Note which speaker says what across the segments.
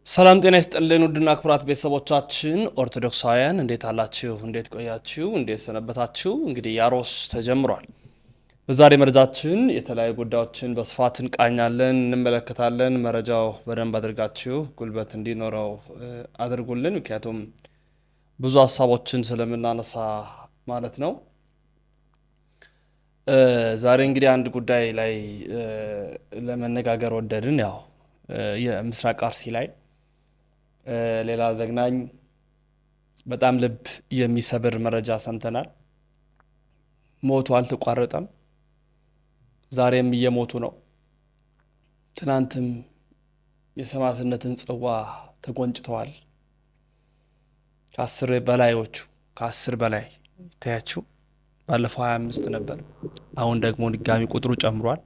Speaker 1: ሰላም ጤና ይስጥልን ውድና ክቡራት ቤተሰቦቻችን ኦርቶዶክሳውያን እንዴት አላችሁ? እንዴት ቆያችሁ? እንዴት ሰነበታችሁ? እንግዲህ ያሮስ ተጀምሯል። በዛሬ መረጃችን የተለያዩ ጉዳዮችን በስፋት እንቃኛለን፣ እንመለከታለን። መረጃው በደንብ አድርጋችሁ ጉልበት እንዲኖረው አድርጉልን፣ ምክንያቱም ብዙ ሀሳቦችን ስለምናነሳ ማለት ነው። ዛሬ እንግዲህ አንድ ጉዳይ ላይ ለመነጋገር ወደድን። ያው የምስራቅ አርሲ ላይ ሌላ ዘግናኝ በጣም ልብ የሚሰብር መረጃ ሰምተናል። ሞቱ አልተቋረጠም፣ ዛሬም እየሞቱ ነው። ትናንትም የሰማዕትነትን ጽዋ ተጎንጭተዋል። ከ10 በላይ ይታያችሁ። ባለፈው 25 ነበር፣ አሁን ደግሞ ድጋሚ ቁጥሩ ጨምሯል።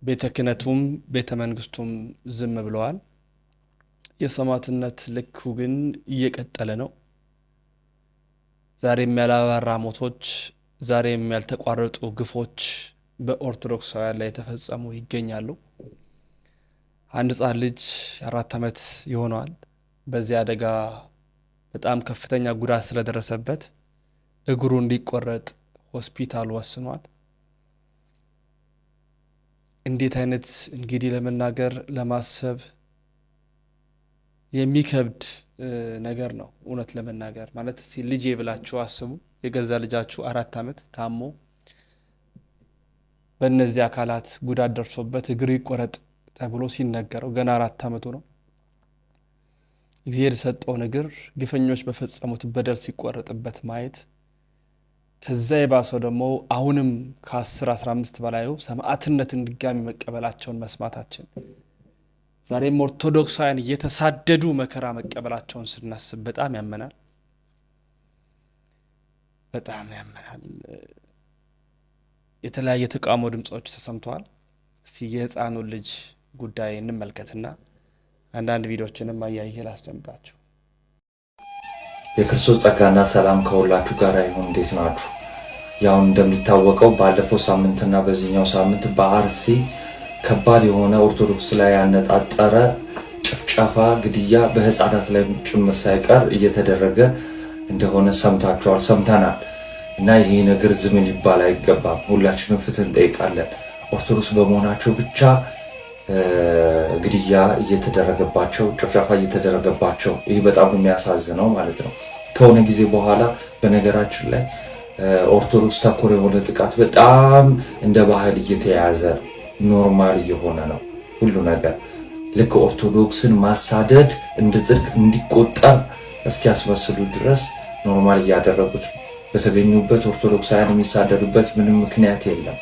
Speaker 1: ቤተ ክህነቱም ቤተ መንግስቱም ዝም ብለዋል። የሰማዕትነት ልኩ ግን እየቀጠለ ነው። ዛሬም ያላባራ ሞቶች፣ ዛሬም ያልተቋረጡ ግፎች በኦርቶዶክሳውያን ላይ የተፈጸሙ ይገኛሉ። አንድ ሕፃን ልጅ 4 ዓመት ይሆነዋል። በዚህ አደጋ በጣም ከፍተኛ ጉዳት ስለደረሰበት እግሩ እንዲቆረጥ ሆስፒታል ወስኗል። እንዴት አይነት እንግዲህ ለመናገር ለማሰብ የሚከብድ ነገር ነው። እውነት ለመናገር ማለት እስቲ ልጄ ብላችሁ አስቡ። የገዛ ልጃችሁ 4 ዓመት ታሞ በእነዚህ አካላት ጉዳት ደርሶበት እግሩ ይቆረጥ ተብሎ ሲነገረው ገና 4 ዓመቱ ነው። እግዚአብሔር የሰጠውን እግር ግፈኞች በፈጸሙት በደል ሲቆረጥበት ማየት፣ ከዛ የባሰው ደግሞ አሁንም ከ10-15 በላዩ ሰማዕትነትን ድጋሚ መቀበላቸውን መስማታችን፣ ዛሬም ኦርቶዶክሳውያን እየተሳደዱ መከራ መቀበላቸውን ስናስብ በጣም ያመናል። በጣም ያመናል። የተለያየ ተቃውሞ ድምጾች ተሰምተዋል። እስቲ የህፃኑን ልጅ ጉዳይ እንመልከትና አንዳንድ ቪዲዮዎችንም አያይዤ ላስደምጣችሁ።
Speaker 2: የክርስቶስ ጸጋና ሰላም ከሁላችሁ ጋር ይሁን። እንዴት ናችሁ? ያው እንደሚታወቀው ባለፈው ሳምንትና በዚህኛው ሳምንት በአርሲ ከባድ የሆነ ኦርቶዶክስ ላይ ያነጣጠረ ጭፍጨፋ፣ ግድያ በህፃናት ላይ ጭምር ሳይቀር እየተደረገ እንደሆነ ሰምተናል። እና ይሄ ነገር ዝም ሊባል አይገባም። ሁላችንም ፍትህ እንጠይቃለን። ኦርቶዶክስ በመሆናቸው ብቻ ግድያ እየተደረገባቸው፣ ጭፍጨፋ እየተደረገባቸው፣ ይህ በጣም የሚያሳዝነው ማለት ነው። ከሆነ ጊዜ በኋላ በነገራችን ላይ ኦርቶዶክስ ተኮር የሆነ ጥቃት በጣም እንደ ባህል እየተያዘ ኖርማል እየሆነ ነው ሁሉ ነገር። ልክ ኦርቶዶክስን ማሳደድ እንደ ጽድቅ እንዲቆጠር እስኪያስመስሉ ድረስ ኖርማል እያደረጉት በተገኙበት ኦርቶዶክሳውያን የሚሳደዱበት ምንም ምክንያት የለም።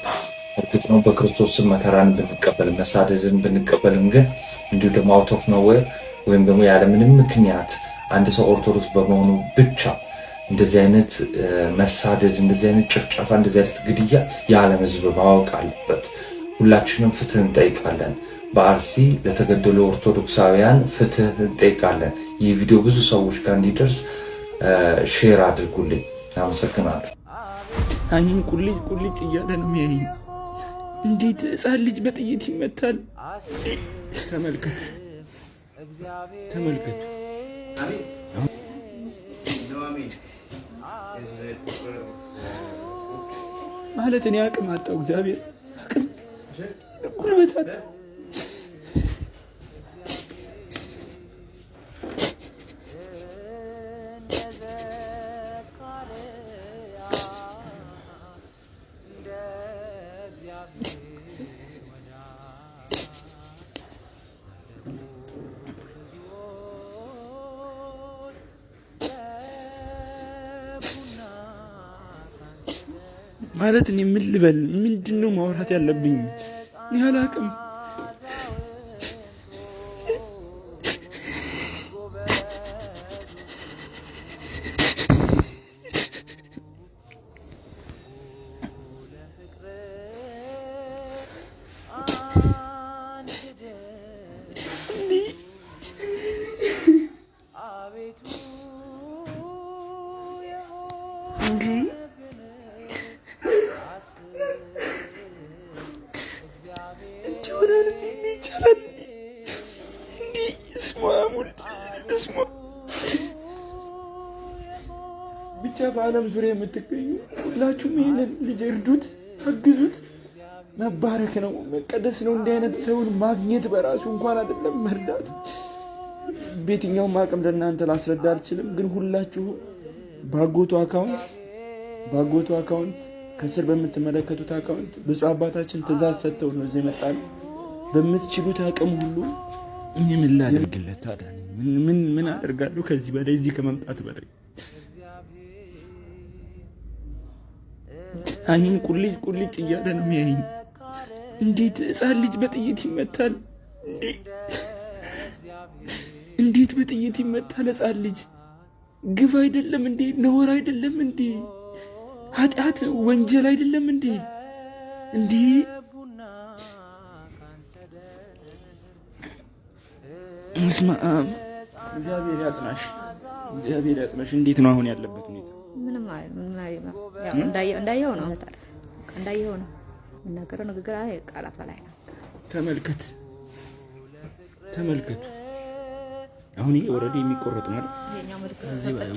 Speaker 2: እርግጥ ነው በክርስቶስ መከራን ብንቀበል መሳደድን ብንቀበልም ግን እንዲሁ ደግሞ አውት ኦፍ ኖዌር ወይም ደግሞ ያለምንም ምክንያት አንድ ሰው ኦርቶዶክስ በመሆኑ ብቻ እንደዚህ አይነት መሳደድ፣ እንደዚህ አይነት ጭፍጨፋ፣ እንደዚህ አይነት ግድያ የዓለም ሕዝብ ማወቅ አለበት። ሁላችንም ፍትህ እንጠይቃለን። በአርሲ ለተገደሉ ኦርቶዶክሳውያን ፍትህ እንጠይቃለን። ይህ ቪዲዮ ብዙ ሰዎች ጋር እንዲደርስ ሼር አድርጉልኝ። አመሰግናለሁ።
Speaker 3: አይኑን ቁልጭ እያለ ነው የሚያየኝ። እንዴት ሕፃን ልጅ በጥይት ይመታል? ተመልከቱ። ማለት እኔ አቅም አጣው። እግዚአብሔር አቅም ጉልበት አጣው። ማለት እኔ ምን ልበል? ምንድነው ማውራት ያለብኝ? እኔ አላቅም። ብቻ በዓለም ዙሪያ የምትገኙ ሁላችሁም ይህንን ልጅ እርዱት፣ አግዙት። መባረክ ነው፣ መቀደስ ነው። እንዲህ አይነት ሰውን ማግኘት በራሱ እንኳን አይደለም መርዳት። በየትኛውም አቅም ለእናንተ ላስረዳ አልችልም፣ ግን ሁላችሁ ባጎቱ አካውንት ከስር በምትመለከቱት አካውንት ብፁዕ አባታችን ትእዛዝ ሰጥተው ነው እዚህ መጣ ነው። በምትችሉት አቅም ሁሉ እኔ ምን ላደርግለት ታዲያ? ምን አደርጋለሁ ከዚህ በላይ እዚህ ከመምጣት በላይ? አይኑን ቁልጭ እያለ ነው የሚያየኝ። እንዴት ሕፃን ልጅ በጥይት ይመታል? እንዴት በጥይት ይመታል ሕፃን ልጅ? ግፍ አይደለም እንዴ? ነውር አይደለም እንዴ? ኃጢአት ወንጀል አይደለም እንዴ? እስማ እግዚአብሔር ያጽናሽ። እንዴት ነው አሁን ያለበት ሁኔታ?
Speaker 4: ምንም እንዳየው ነው የምናገረው። ንግግር ቃላት በላይ ነው።
Speaker 3: ተመልከቱ። አሁን ይሄ ኦልሬዲ የሚቆረጥ ነው አይደል?
Speaker 4: የኛው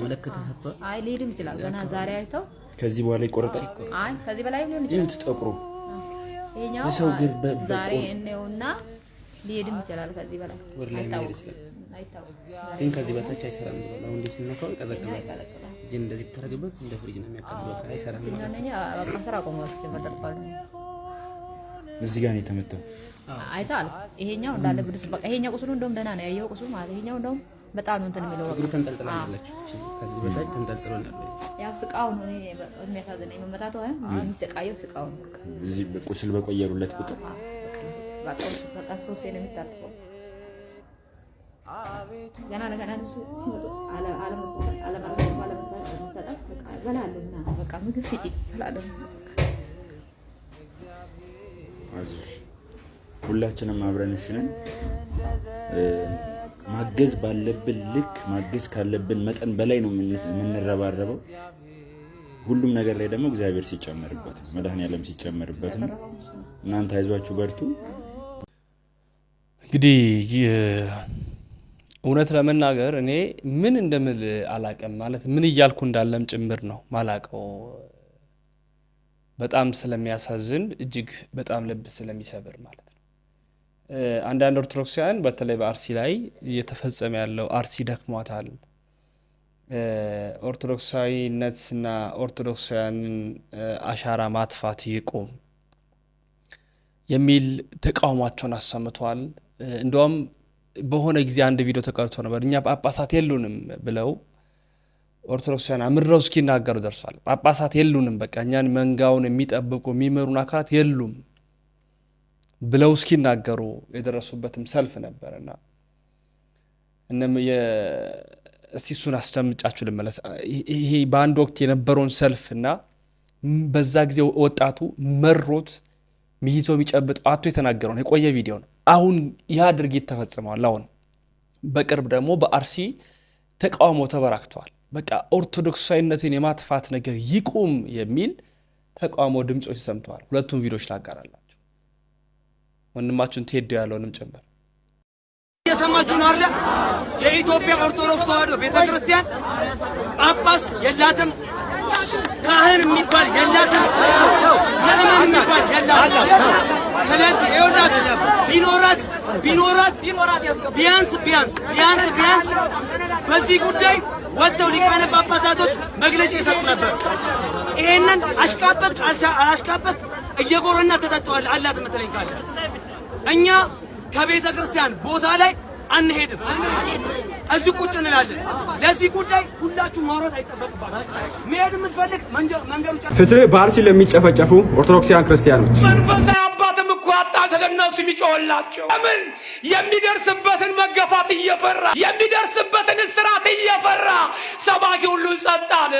Speaker 4: ምልክት ተሰጥቷል። አይ ሊሄድም ይችላል። ገና ዛሬ አይተው
Speaker 3: ከዚህ በኋላ ይቆረጣል።
Speaker 4: አይ ከዚህ በላይ ሊሆን ይችላል።
Speaker 3: ተጠቁሮ
Speaker 4: ይሄኛው ዛሬ እኔውና ሊሄድም ይችላል። ከዚህ በላይ አይታወቅም።
Speaker 5: ግን ከዚህ በታች አይሰራም ብሎ አሁን እንዴ ሲነካው ይቀዘቅዛል። እጅ እንደዚህ ተረጋግበት እንደ ፍሪጅ ነው የሚያቃጥለው። አይሰራም ማለት ነው። በቃ ስራ ቆሟል። ተመደርኳል።
Speaker 3: እዚህ ጋር ነው የተመታው።
Speaker 4: አይታል። ይሄኛው እንዳለ ግድስ በቃ ይሄኛው ቁስሉ እንደውም ደህና ነው ያየው ቁስሉ ማለት ይሄኛው እንደውም በጣም ነው እንትን የሚለው
Speaker 5: እግሩ ተንጠልጥላ ያለች ከዚህ በታች ተንጠልጥሎ ነው ያለው።
Speaker 4: ያው ስቃው ነው የሚያሳዝነኝ መመታቱ የሚሰቃየው ስቃው ነው።
Speaker 3: እዚህ ቁስል በቆየሩለት ቁጥር
Speaker 4: በቃ ሰው ሲል የሚታጠበው ገና ሲመጡ በቃ ምግብ ስጪ እላለሁ።
Speaker 3: ሁላችንም አብረን ነን። ማገዝ ባለብን ልክ ማገዝ ካለብን መጠን በላይ ነው የምንረባረበው። ሁሉም ነገር ላይ ደግሞ እግዚአብሔር ሲጨመርበት ነው፣ መድኃኔዓለም ሲጨመርበት ነው። እናንተ አይዟችሁ በርቱ።
Speaker 1: እንግዲህ እውነት ለመናገር እኔ ምን እንደምል አላቅም። ማለት ምን እያልኩ እንዳለም ጭምር ነው ማላቀው። በጣም ስለሚያሳዝን እጅግ በጣም ልብ ስለሚሰብር ማለት ነው። አንዳንድ ኦርቶዶክሳውያን በተለይ በአርሲ ላይ እየተፈጸመ ያለው አርሲ ደክሟታል፣ ኦርቶዶክሳዊነትና ኦርቶዶክሳውያንን አሻራ ማጥፋት ይቁም የሚል ተቃውሟቸውን አሰምተዋል። እንደውም በሆነ ጊዜ አንድ ቪዲዮ ተቀርቶ ነበር። እኛ ጳጳሳት የሉንም ብለው ኦርቶዶክሳውያን አምረው እስኪናገሩ ደርሷል። ጳጳሳት የሉንም፣ በቃ እኛን መንጋውን የሚጠብቁ የሚመሩን አካላት የሉም ብለው እስኪናገሩ የደረሱበትም ሰልፍ ነበርና እስቲ እሱን አስደምጫችሁ ልመለስ። ይሄ በአንድ ወቅት የነበረውን ሰልፍና በዛ ጊዜ ወጣቱ መሮት ሚይዘው የሚጨብጥ አቶ የተናገረውን የቆየ ቪዲዮ ነው። አሁን ያ ድርጊት ተፈጽመዋል። አሁን በቅርብ ደግሞ በአርሲ ተቃውሞ ተበራክተዋል። በቃ ኦርቶዶክሳዊነትን የማጥፋት ነገር ይቁም የሚል ተቃውሞ ድምጾች ሰምተዋል። ሁለቱም ቪዲዮዎች ላጋራላችሁ፣ ወንድማችን ቴዶ ያለውንም ጭምር
Speaker 6: እየሰማችሁ ነው አይደል? የኢትዮጵያ ኦርቶዶክስ ተዋሕዶ ቤተክርስቲያን ጳጳስ የላትም፣ ካህን የሚባል የላትም፣ ምዕመን የሚባል የላትም። ስለዚህ ይኸውላችሁ ቢኖራት ቢያንስ በዚህ ጉዳይ ወጥተው ሊቃነ ጳጳሳቶች መግለጫ ይሰጡ ነበር። ይሄንን አሽቃበጥ አላሽቃበጥ እየጎረና ተጠጣዋል አላት መተለኝ ካለ እኛ ከቤተ ክርስቲያን ቦታ ላይ አንሄድም፣ እዚህ ቁጭ እንላለን። ለዚህ ጉዳይ ሁላችሁ ማውራት አይጠበቅባችሁ። መሄድ የምትፈልግ መንገዱ
Speaker 7: ፍትህ በአርሲ ለሚጨፈጨፉ ኦርቶዶክሳውያን ክርስቲያኖች
Speaker 6: መንፈሳዊ አባትም እኮ አጣ ለነሱ የሚጮህላቸው ለምን የሚደርስበትን መገፋት እየፈራ የሚደርስበትን እስራት እየፈራ ሰባኪ ሁሉ ጸጥ አለ።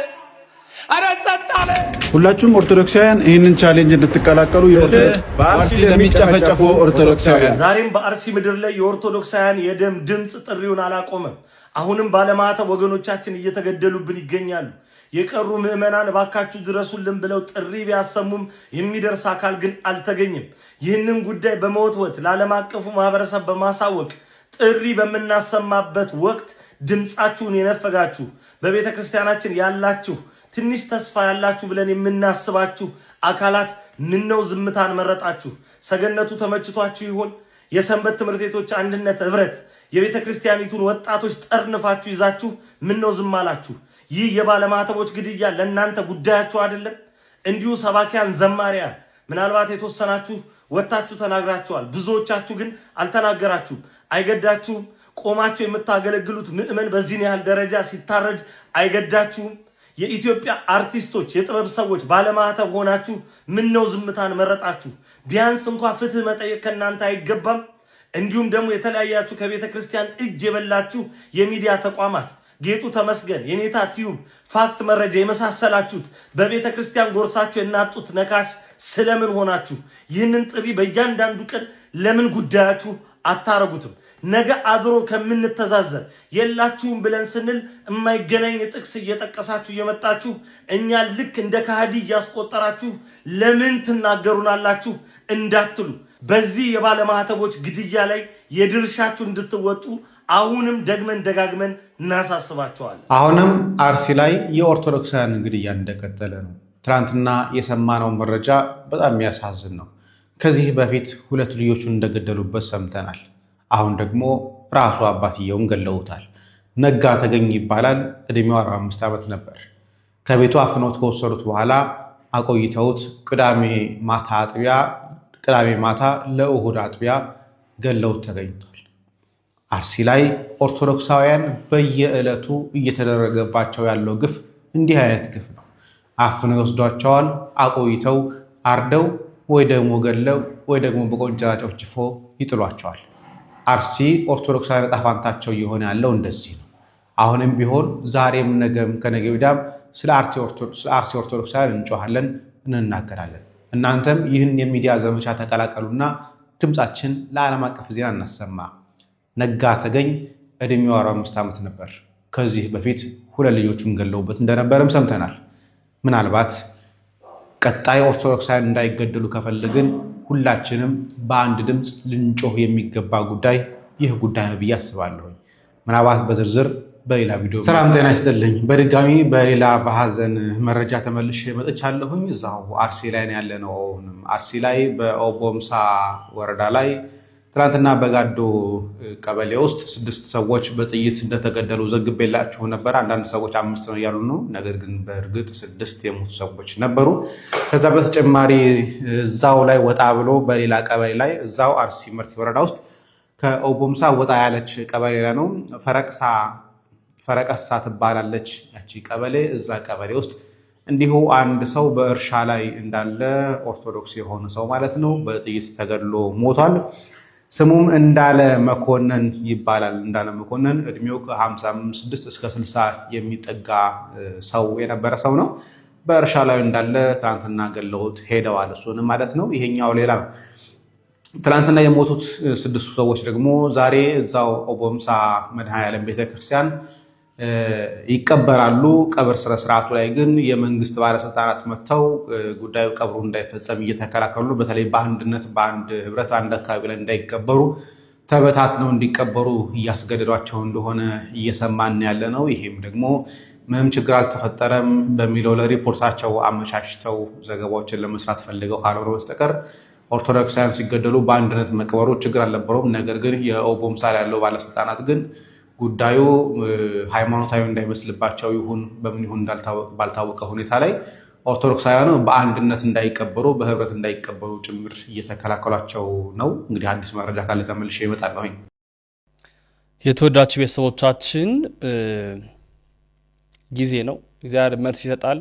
Speaker 6: አረ ጸጥ አለ።
Speaker 7: ሁላችሁም ኦርቶዶክሳውያን ይህንን ቻሌንጅ እንድትቀላቀሉ በአርሲ ለሚጨፈጨፉ ኦርቶዶክሳውያን
Speaker 8: ዛሬም በአርሲ ምድር ላይ የኦርቶዶክሳውያን የደም ድምፅ ጥሪውን አላቆመም። አሁንም ባለማተብ ወገኖቻችን እየተገደሉብን ይገኛሉ። የቀሩ ምዕመናን እባካችሁ ድረሱልን ብለው ጥሪ ቢያሰሙም የሚደርስ አካል ግን አልተገኘም። ይህንን ጉዳይ በመወትወት ለዓለም አቀፉ ማህበረሰብ በማሳወቅ ጥሪ በምናሰማበት ወቅት ድምጻችሁን የነፈጋችሁ በቤተ ክርስቲያናችን ያላችሁ ትንሽ ተስፋ ያላችሁ ብለን የምናስባችሁ አካላት ምነው ዝምታን መረጣችሁ? ሰገነቱ ተመችቷችሁ ይሆን? የሰንበት ትምህርት ቤቶች አንድነት ህብረት የቤተ ክርስቲያኒቱን ወጣቶች ጠርንፋችሁ ይዛችሁ ምነው ዝም አላችሁ? ይህ የባለማተቦች ግድያ ለእናንተ ጉዳያችሁ አይደለም? እንዲሁ ሰባኪያን፣ ዘማሪያን ምናልባት የተወሰናችሁ ወጣችሁ ተናግራችኋል። ብዙዎቻችሁ ግን አልተናገራችሁም። አይገዳችሁም? ቆማችሁ የምታገለግሉት ምእመን በዚህ ያህል ደረጃ ሲታረድ አይገዳችሁም? የኢትዮጵያ አርቲስቶች፣ የጥበብ ሰዎች ባለማተብ ሆናችሁ ምነው ዝምታን መረጣችሁ? ቢያንስ እንኳን ፍትህ መጠየቅ ከእናንተ አይገባም? እንዲሁም ደግሞ የተለያያችሁ ከቤተ ክርስቲያን እጅ የበላችሁ የሚዲያ ተቋማት ጌጡ ተመስገን፣ የኔታ ቲዩብ፣ ፋክት መረጃ የመሳሰላችሁት በቤተ ክርስቲያን ጎርሳችሁ የናጡት ነካሽ ስለምን ሆናችሁ? ይህንን ጥሪ በእያንዳንዱ ቀን ለምን ጉዳያችሁ አታረጉትም? ነገ አድሮ ከምንተዛዘብ የላችሁም ብለን ስንል የማይገናኝ ጥቅስ እየጠቀሳችሁ እየመጣችሁ እኛ ልክ እንደ ካህዲ እያስቆጠራችሁ ለምን ትናገሩናላችሁ እንዳትሉ በዚህ የባለማህተቦች ግድያ ላይ የድርሻችሁ እንድትወጡ አሁንም ደግመን ደጋግመን እናሳስባቸዋለን።
Speaker 9: አሁንም አርሲ ላይ የኦርቶዶክሳውያን ግድያ እንደቀጠለ ነው። ትናንትና የሰማነው መረጃ በጣም የሚያሳዝን ነው። ከዚህ በፊት 2 ልጆቹን እንደገደሉበት ሰምተናል። አሁን ደግሞ ራሱ አባትየውን ገለውታል። ነጋ ተገኝ ይባላል። እድሜው 45 ዓመት ነበር። ከቤቱ አፍኖት ከወሰዱት በኋላ አቆይተውት ቅዳሜ ማታ ለእሁድ አጥቢያ ገለውት ተገኝቷል። አርሲ ላይ ኦርቶዶክሳውያን በየዕለቱ እየተደረገባቸው ያለው ግፍ እንዲህ አይነት ግፍ ነው። አፍነው ይወስዷቸዋል። አቆይተው አርደው ወይ ደግሞ ገለው ወይ ደግሞ በቆንጨራ ጨፍጭፎ ይጥሏቸዋል። አርሲ ኦርቶዶክሳውያን ዕጣ ፈንታቸው እየሆነ ያለው እንደዚህ ነው። አሁንም ቢሆን ዛሬም ነገም ከነገ ወዲያም ስለ አርሲ ኦርቶዶክሳውያን እንጮሃለን፣ እንናገራለን። እናንተም ይህን የሚዲያ ዘመቻ ተቀላቀሉና ድምፃችን ለዓለም አቀፍ ዜና እናሰማ። ነጋ ተገኝ እድሜው 45 ዓመት ነበር። ከዚህ በፊት 2 ልጆቹን ገለውበት እንደነበረም ሰምተናል። ምናልባት ቀጣይ ኦርቶዶክሳውያን እንዳይገደሉ ከፈለግን ሁላችንም በአንድ ድምፅ ልንጮህ የሚገባ ጉዳይ ይህ ጉዳይ ነው ብዬ አስባለሁ። ምናልባት በዝርዝር በሌላ ቪዲዮ። ሰላም ጤና ይስጥልኝ። በድጋሚ በሌላ በሐዘን መረጃ ተመልሼ መጥቻለሁኝ። እዛው አርሲ ላይ ነው ያለነው። አርሲ ላይ በኦቦምሳ ወረዳ ላይ ትናንትና በጋዶ ቀበሌ ውስጥ 6 ሰዎች በጥይት እንደተገደሉ ዘግቤላችሁ ነበር። አንዳንድ ሰዎች 5 ነው እያሉ ነው። ነገር ግን በእርግጥ 6 የሞቱ ሰዎች ነበሩ። ከዛ በተጨማሪ እዛው ላይ ወጣ ብሎ በሌላ ቀበሌ ላይ እዛው አርሲ መርቲ ወረዳ ውስጥ ከኦቦምሳ ወጣ ያለች ቀበሌ ላይ ነው ፈረቀሳ ትባላለች ያቺ ቀበሌ። እዛ ቀበሌ ውስጥ እንዲሁ አንድ ሰው በእርሻ ላይ እንዳለ ኦርቶዶክስ የሆነ ሰው ማለት ነው በጥይት ተገድሎ ሞቷል። ስሙም እንዳለ መኮንን ይባላል። እንዳለ መኮንን እድሜው ከ56 እስከ 60 የሚጠጋ ሰው የነበረ ሰው ነው። በእርሻ ላይ እንዳለ ትናንትና ገለውት ሄደዋል። እሱንም ማለት ነው። ይሄኛው ሌላ ነው። ትናንትና የሞቱት 6 ሰዎች ደግሞ ዛሬ እዛው ኦቦምሳ መድኃኔዓለም ቤተክርስቲያን ይቀበራሉ። ቀብር ስነስርዓቱ ላይ ግን የመንግስት ባለስልጣናት መጥተው ጉዳዩ ቀብሩ እንዳይፈጸም እየተከላከሉ፣ በተለይ በአንድነት በአንድ ህብረት አንድ አካባቢ ላይ እንዳይቀበሩ ተበታትነው እንዲቀበሩ እያስገደዷቸው እንደሆነ እየሰማን ያለ ነው። ይሄም ደግሞ ምንም ችግር አልተፈጠረም በሚለው ለሪፖርታቸው አመቻችተው ዘገባዎችን ለመስራት ፈልገው ካልሆነ በስተቀር ኦርቶዶክሳውያን ሲገደሉ በአንድነት መቀበሩ ችግር አልነበረውም። ነገር ግን የኦቦምሳ ያለው ባለስልጣናት ግን ጉዳዩ ሃይማኖታዊ እንዳይመስልባቸው ይሁን በምን ይሁን ባልታወቀ ሁኔታ ላይ ኦርቶዶክሳውያኑ በአንድነት እንዳይቀበሩ በህብረት እንዳይቀበሩ ጭምር እየተከላከሏቸው ነው። እንግዲህ አዲስ መረጃ ካለ ተመልሼ እመጣለሁኝ።
Speaker 1: የተወዳችሁ ቤተሰቦቻችን ጊዜ ነው፣ እግዚአብሔር መልስ ይሰጣል።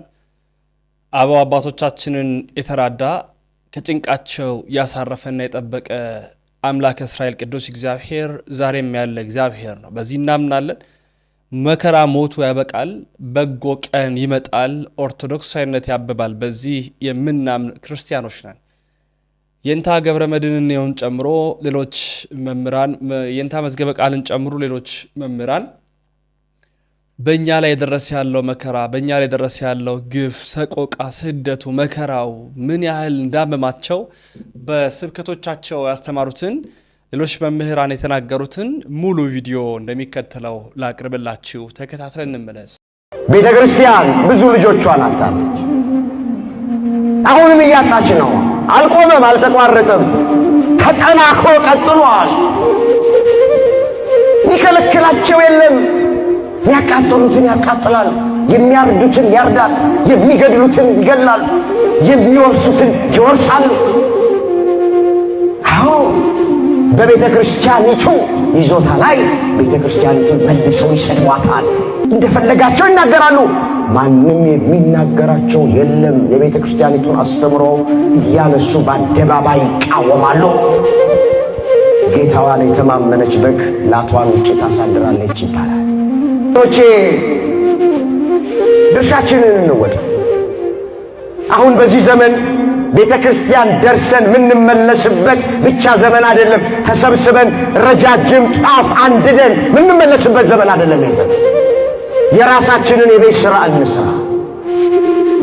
Speaker 1: አበው አባቶቻችንን የተራዳ ከጭንቃቸው ያሳረፈና የጠበቀ አምላክ እስራኤል ቅዱስ እግዚአብሔር ዛሬም ያለ እግዚአብሔር ነው። በዚህ እናምናለን። መከራ ሞቱ ያበቃል፣ በጎ ቀን ይመጣል፣ ኦርቶዶክሳዊነት ያብባል። በዚህ የምናምን ክርስቲያኖች ነን። የንታ ገብረ መድኅንን ጨምሮ ሌሎች መምህራን፣ የንታ መዝገበ ቃልን ጨምሮ ሌሎች መምህራን በእኛ ላይ የደረሰ ያለው መከራ፣ በእኛ ላይ የደረሰ ያለው ግፍ፣ ሰቆቃ፣ ስደቱ፣ መከራው ምን ያህል እንዳመማቸው በስብከቶቻቸው ያስተማሩትን ሌሎች መምህራን የተናገሩትን ሙሉ ቪዲዮ እንደሚከተለው ላቅርብላችሁ፣ ተከታትለን እንመለስ።
Speaker 10: ቤተክርስቲያን ብዙ ልጆቿን አጣለች። አሁንም እያጣች ነው። አልቆመም፣ አልተቋረጠም፣ ተጠናክሮ ቀጥሏል። የሚከለክላቸው የለም። የሚያቃጥሉትን ያቃጥላል፣ የሚያርዱትን ያርዳል፣ የሚገድሉትን ይገድላል፣ የሚወርሱትን ይወርሳል። አዎ በቤተ ክርስቲያኒቱ ይዞታ ላይ ቤተ ክርስቲያኒቱን መልሰው ይሰድዋታል፣ እንደፈለጋቸው ይናገራሉ። ማንም የሚናገራቸው የለም። የቤተ ክርስቲያኒቱን አስተምሮ እያነሱ በአደባባይ ይቃወማሉ። ጌታዋን የተማመነች በግ ላቷን ውጭ ታሳድራለች ይባላል። ቶቼ ድርሻችንን እንወጣ። አሁን በዚህ ዘመን ቤተ ክርስቲያን ደርሰን ምንመለስበት ብቻ ዘመን አይደለም። ተሰብስበን ረጃጅም ጣፍ አንድደን ምንመለስበት ዘመን አይደለም። የራሳችንን የቤት ሥራ እንስራ።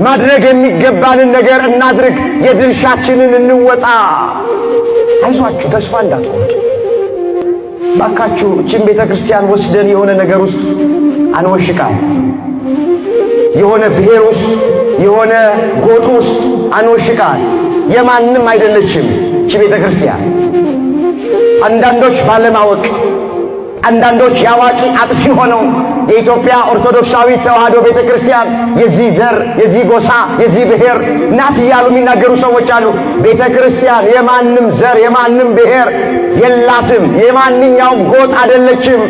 Speaker 10: ማድረግ የሚገባንን ነገር እናድርግ። የድርሻችንን እንወጣ። አይዟችሁ፣ ተስፋ እንዳትቆርጡ ባካችሁ። እቺን ቤተ ክርስቲያን ወስደን የሆነ ነገር ውስጥ አንወሽቃት። የሆነ ብሔር ውስጥ የሆነ ጎጥ ውስጥ አንወሽቃት። የማንም አይደለችም እቺ ቤተ ክርስቲያን። አንዳንዶች ባለማወቅ፣ አንዳንዶች ያዋቂ አጥፊ ሆነው የኢትዮጵያ ኦርቶዶክሳዊት ተዋሕዶ ቤተ ክርስቲያን የዚህ ዘር፣ የዚህ ጎሳ፣ የዚህ ብሔር ናት እያሉ የሚናገሩ ሰዎች አሉ። ቤተ ክርስቲያን የማንም ዘር የማንም ብሔር የላትም። የማንኛውም ጎጥ አይደለችም።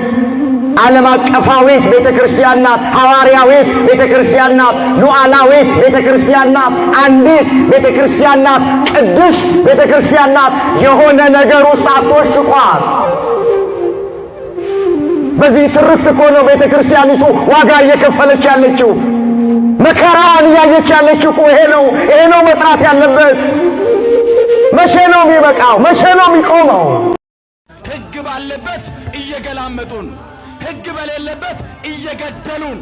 Speaker 10: ዓለም አቀፋዊት ቤተ ክርስቲያን ናት። ሐዋርያዊት ቤተ ክርስቲያን ናት። ሉዓላዊት ቤተ ክርስቲያን ናት። አንዲት ቤተ ክርስቲያን ናት። ቅድስት ቤተ ክርስቲያን ናት። የሆነ ነገር ውስጥ አትወሽቋት። በዚህ ትርክት እኮ ነው ቤተ ክርስቲያኒቱ ዋጋ እየከፈለች ያለችው። መከራዋን እያየች ያለችው እኮ ይሄ ነው መጥራት ያለበት። መቼ ነው የሚበቃው? መቼ ነው የሚቆመው?
Speaker 11: ሕግ ባለበት እየገላመጡን፣ ሕግ በሌለበት እየገደሉን።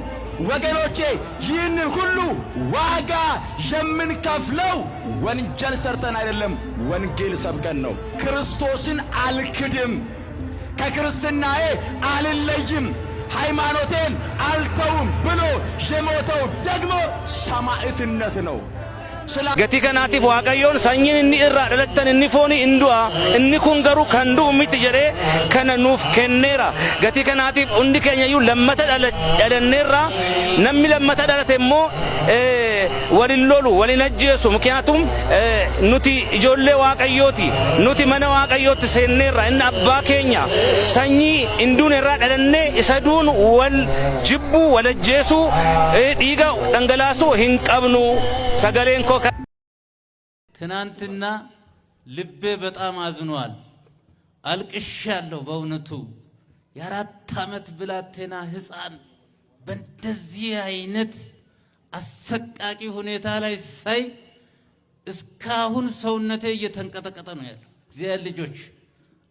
Speaker 11: ወገኖቼ ይህንን ሁሉ ዋጋ የምንከፍለው ወንጀል ሰርተን አይደለም፣ ወንጌል ሰብከን ነው። ክርስቶስን አልክድም፣ ከክርስትናዬ አልለይም፣ ሃይማኖቴን አልተውም ብሎ የሞተው ደግሞ ሰማዕትነት ነው።
Speaker 12: Gati kanaatiif waaqayyoon sanyiin inni irraa dhalattan inni fooni indu'a inni kun garuu kan du'u miti jedhee kana nuuf kenneera. Gati kanaatiif hundi keenyayyuu lammata dhalanneerra. Namni lammata dhalate immoo walin lolu walin ajjeesu. Mukiyaatum nuti ijoollee waaqayyooti, nuti mana waaqayyooti seenneerra. Inni abbaa keenya sanyii induun irraa dhalannee isa duun wal jibbu wal ajjeesu dhiiga dhangalaasuu hin qabnu. Sagaleen koo
Speaker 13: ትናንትና ልቤ በጣም አዝኗል። አልቅሻለሁ በእውነቱ። የ4 ዓመት ብላቴና ሕፃን በእንደዚህ አይነት አሰቃቂ ሁኔታ ላይ ሳይ እስካሁን ሰውነቴ እየተንቀጠቀጠ ነው ያለው። እግዚአብሔር ልጆች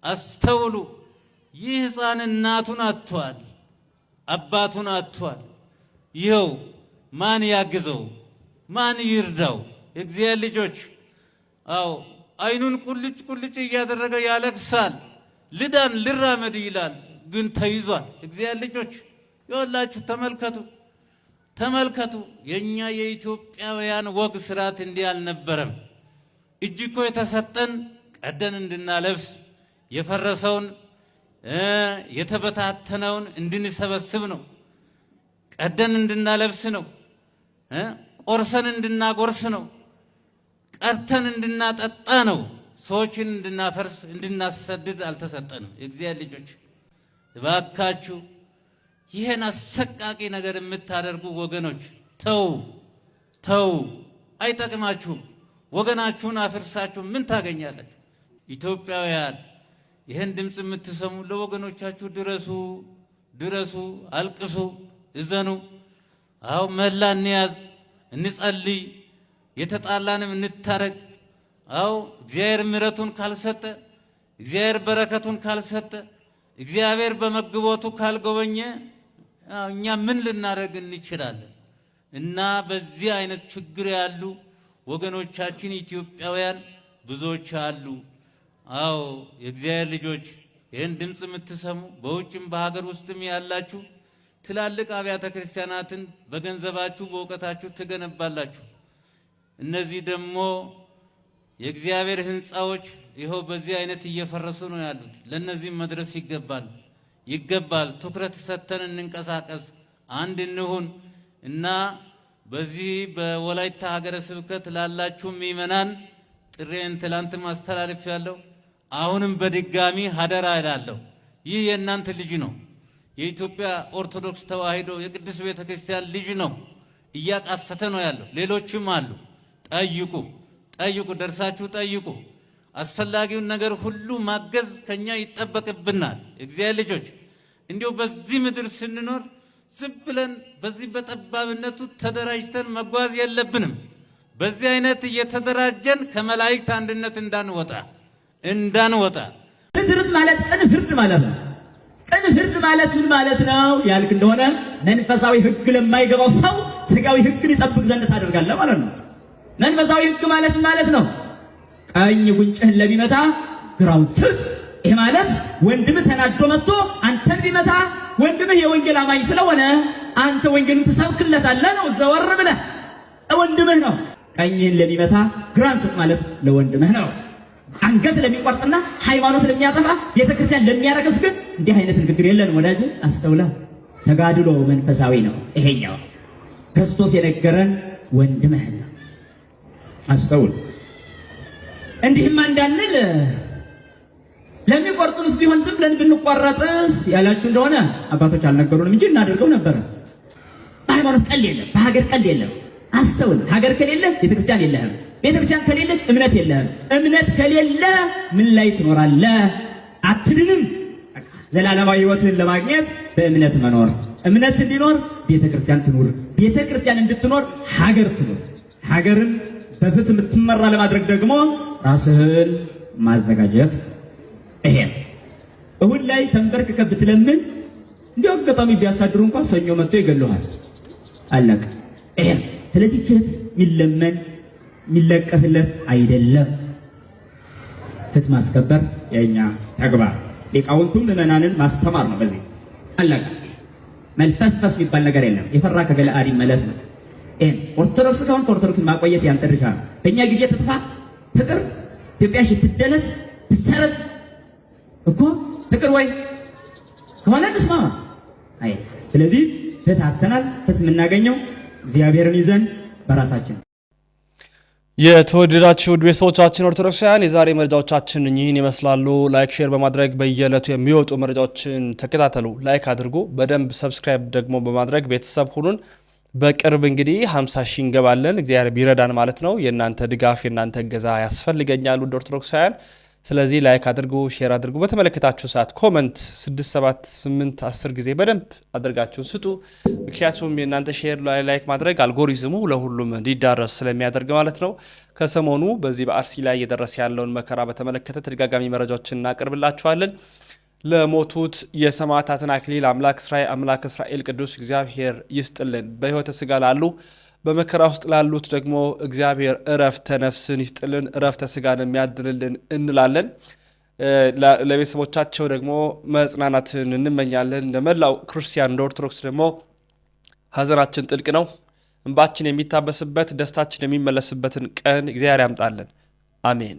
Speaker 13: አስተውሉ። ይህ ሕፃን እናቱን አጥቷል፣ አባቱን አጥቷል። ይኸው ማን ያግዘው? ማን ይርዳው? እግዚአብሔር ልጆች አው አይኑን ቁልጭ ቁልጭ እያደረገ ያለቅሳል። ልዳን ልራመድ ይላል፣ ግን ተይዟል። እግዚአብሔር ልጆች ይወላችሁ ተመልከቱ። የኛ የኢትዮጵያውያን ወግ ስርዓት እንዲህ አልነበረም። እጅ እኮ የተሰጠን ቀደን እንድናለብስ፣ የፈረሰውን የተበታተነውን እንድንሰበስብ ነው። ቀደን እንድናለብስ ነው። ቆርሰን እንድናጎርስ ነው። ቀርተን እንድናጠጣ ነው። ሰዎችን እንድናፈርስ እንድናሰድድ አልተሰጠንም። የእግዚአብሔር ልጆች እባካችሁ ይሄን አሰቃቂ ነገር የምታደርጉ ወገኖች ተው፣ አይጠቅማችሁም። ወገናችሁን አፍርሳችሁ ምን ታገኛላችሁ? ኢትዮጵያውያን ይሄን ድምፅ የምትሰሙ ለወገኖቻችሁ ድረሱ፣ አልቅሱ፣ እዘኑ። አው መላ እንያዝ፣ እንጸልይ፣ የተጣላንም እንታረቅ። አው እግዚአብሔር ምሕረቱን ካልሰጠ፣ እግዚአብሔር በረከቱን ካልሰጠ፣ እግዚአብሔር በመግቦቱ ካልጎበኘ እኛ ምን ልናደርግ እንችላለን? እና በዚህ አይነት ችግር ያሉ ወገኖቻችን ኢትዮጵያውያን ብዙዎች አሉ። አዎ የእግዚአብሔር ልጆች ይህን ድምፅ የምትሰሙ በውጭም በሀገር ውስጥም ያላችሁ ትላልቅ አብያተ ክርስቲያናትን በገንዘባችሁ በእውቀታችሁ ትገነባላችሁ። እነዚህ ደግሞ የእግዚአብሔር ህንፃዎች ይኸው በዚህ አይነት እየፈረሱ ነው ያሉት። ለነዚህም መድረስ ይገባል። ትኩረት ሰጥተን እንንቀሳቀስ፣ አንድ እንሁን እና በዚህ በወላይታ ሀገረ ስብከት ላላችሁ ምእመናን ጥሬን ትላንት ማስተላለፍ ያለው አሁንም በድጋሚ ሀደራ እላለሁ። ይህ የእናንተ ልጅ ነው። የኢትዮጵያ ኦርቶዶክስ ተዋሕዶ የቅዱስ ቤተክርስቲያን ልጅ ነው። እያቃሰተ ነው ያለው። ሌሎችም አሉ። ጠይቁ፣ ደርሳችሁ ጠይቁ። አስፈላጊውን ነገር ሁሉ ማገዝ ከኛ ይጠበቅብናል። እግዚአብሔር ልጆች እንዲሁ በዚህ ምድር ስንኖር ዝም ብለን በዚህ በጠባብነቱ ተደራጅተን መጓዝ የለብንም። በዚህ አይነት እየተደራጀን ከመላእክት አንድነት እንዳንወጣ
Speaker 14: ፍርድ ማለት ቅን ፍርድ ማለት ነው። ቅን ፍርድ ማለት ምን ማለት ነው ያልክ እንደሆነ መንፈሳዊ ሕግ ለማይገባው ሰው ስጋዊ ሕግን ይጠብቅ ዘንድ ታደርጋለህ ማለት ነው። መንፈሳዊ ሕግ ማለት ነው ቀኝ ጉንጭህን ለሚመታ ግራውን ስጥ። ይሄ ማለት ወንድምህ ተናዶ መጥቶ አንተን ቢመታ ወንድምህ የወንጌል አማኝ ስለሆነ አንተ ወንጌልን ትሰብክለታለህ ነው። ዘወር ብለህ ወንድምህ ነው። ቀኝህን ለሚመታ ግራን ስጥ ማለት ለወንድምህ ነው። አንገት ለሚቆርጥና ሃይማኖት ለሚያጠፋ ቤተክርስቲያን ለሚያረክስ ግን እንዲህ አይነት ንግግር የለንም ወዳጅ። አስተውላ ተጋድሎ መንፈሳዊ ነው። ይሄኛው ክርስቶስ የነገረን ወንድምህ ነው። አስተውል። እንዲህም እንዳንል ለሚቆርጡንስ ቢሆን ዝም ብለን ብንቆረጥስ ያላችሁ እንደሆነ አባቶች አልነገሩንም እንጂ እናደርገው ነበር። በሃይማኖት ቀልድ የለም፣ በሀገር ቀልድ የለም። አስተውል። ሀገር ከሌለ ቤተክርስቲያን የለህም። ቤተክርስቲያን ከሌለች እምነት የለህም። እምነት ከሌለ ምን ላይ ትኖራለህ? አትድንም። ዘላለማዊ ሕይወትን ለማግኘት በእምነት መኖር፣ እምነት እንዲኖር ቤተክርስቲያን ትኑር፣ ቤተክርስቲያን እንድትኖር ሀገር ትኑር። ሀገርን በፍትህ የምትመራ ለማድረግ ደግሞ ራስህን ማዘጋጀት። ይሄ እሁድ ላይ ተንበርክከህ ብትለምን እንዲሁ አጋጣሚ ቢያሳድሩ እንኳን ሰኞ መጥቶ ይገሉሃል። አለቀ። ይሄ ስለዚህ ፍትህ የሚለመን የሚለቀስለት አይደለም። ፍትህ ማስከበር የኛ ተግባር፣ ሊቃውንቱም ምዕመናንን ማስተማር ነው። በዚህ አለቀ። መልፈስፈስ የሚባል ነገር የለም። የፈራ ከገለአድ ይመለስ ነው። ኦርቶዶክስ ከሆን ኦርቶዶክስን ማቆየት ያንተ ድርሻ ነው። በእኛ ጊዜ ትጥፋ ፍቅር፣ ኢትዮጵያ ስትደለት ትሰረጥ እኮ ፍቅር ወይ ከሆነ እንስማማ። አይ ስለዚህ ተታተናል። ፍትህ የምናገኘው እግዚአብሔርን ይዘን በራሳችን።
Speaker 1: የተወደዳችሁ ቤተሰቦቻችን ኦርቶዶክሳውያን የዛሬ መረጃዎቻችን ይህን ይመስላሉ። ላይክ ሼር በማድረግ በየዕለቱ የሚወጡ መረጃዎችን ተከታተሉ። ላይክ አድርጉ። በደንብ ሰብስክራይብ ደግሞ በማድረግ ቤተሰብ ሁኑን። በቅርብ እንግዲህ 50 ሺህ እንገባለን፣ እግዚአብሔር ቢረዳን ማለት ነው። የእናንተ ድጋፍ የእናንተ እገዛ ያስፈልገኛል ውድ ኦርቶዶክሳውያን። ስለዚህ ላይክ አድርጉ፣ ሼር አድርጉ። በተመለከታችሁ ሰዓት ኮመንት 6 7 8 10 ጊዜ በደንብ አድርጋችሁ ስጡ። ምክንያቱም የእናንተ ሼር ላይክ ማድረግ አልጎሪዝሙ ለሁሉም እንዲዳረስ ስለሚያደርግ ማለት ነው። ከሰሞኑ በዚህ በአርሲ ላይ እየደረሰ ያለውን መከራ በተመለከተ ተደጋጋሚ መረጃዎችን እናቀርብላችኋለን። ለሞቱት የሰማዕታትን አክሊል አምላክ እስራኤል ቅዱስ እግዚአብሔር ይስጥልን። በሕይወተ ሥጋ ላሉ በመከራ ውስጥ ላሉት ደግሞ እግዚአብሔር እረፍተ ነፍስን ይስጥልን፣ እረፍተ ሥጋን የሚያድልልን እንላለን። ለቤተሰቦቻቸው ደግሞ መጽናናትን እንመኛለን። ለመላው ክርስቲያን እንደ ኦርቶዶክስ ደግሞ ሐዘናችን ጥልቅ ነው። እንባችን የሚታበስበት ደስታችን የሚመለስበትን ቀን እግዚአብሔር ያምጣልን። አሜን።